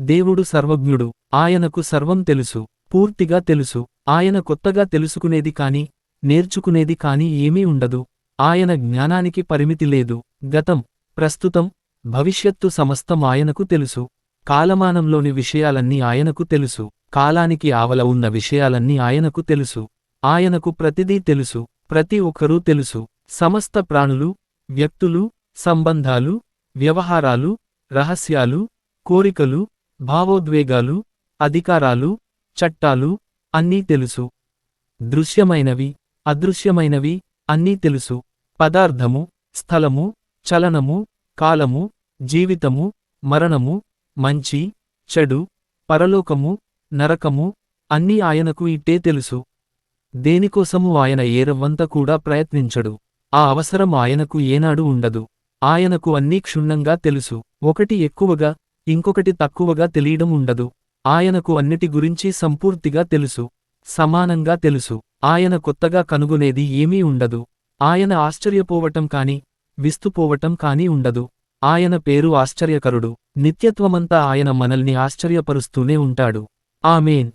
దేవుడు సర్వజ్ఞుడు, ఆయనకు సర్వం తెలుసు, పూర్తిగా తెలుసు. ఆయన కొత్తగా తెలుసుకునేది కాని, నేర్చుకునేది కాని ఏమీ ఉండదు. ఆయన జ్ఞానానికి పరిమితి లేదు. గతం, ప్రస్తుతం, భవిష్యత్తు సమస్తం ఆయనకు తెలుసు. కాలమానంలోని విషయాలన్నీ ఆయనకు తెలుసు. కాలానికి ఆవల ఉన్న విషయాలన్నీ ఆయనకు తెలుసు. ఆయనకు ప్రతిదీ తెలుసు, ప్రతి ఒక్కరూ తెలుసు. సమస్త ప్రాణులు, వ్యక్తులు, సంబంధాలు, వ్యవహారాలు, రహస్యాలు, కోరికలు, భావోద్వేగాలు, అధికారాలు, చట్టాలు, అన్నీ తెలుసు. దృశ్యమైనవి, అదృశ్యమైనవి, అన్నీ తెలుసు. పదార్థము, స్థలము, చలనము, కాలము, జీవితము, మరణము, మంచి, చెడు, పరలోకము, నరకము, అన్నీ ఆయనకు ఇట్టే తెలుసు. దేనికోసము ఆయన ఏరవ్వంత కూడా ప్రయత్నించడు. ఆ అవసరం ఆయనకు ఏనాడు ఉండదు. ఆయనకు అన్నీ క్షుణ్ణంగా తెలుసు. ఒకటి ఎక్కువగా, ఇంకొకటి తక్కువగా తెలియడం ఉండదు. ఆయనకు అన్నిటి గురించి సంపూర్తిగా తెలుసు, సమానంగా తెలుసు. ఆయన కొత్తగా కనుగొనేది ఏమీ ఉండదు. ఆయన ఆశ్చర్యపోవటం కాని, విస్తుపోవటం కాని ఉండదు. ఆయన పేరు ఆశ్చర్యకరుడు. నిత్యత్వమంతా ఆయన మనల్ని ఆశ్చర్యపరుస్తూనే ఉంటాడు. ఆమేన్.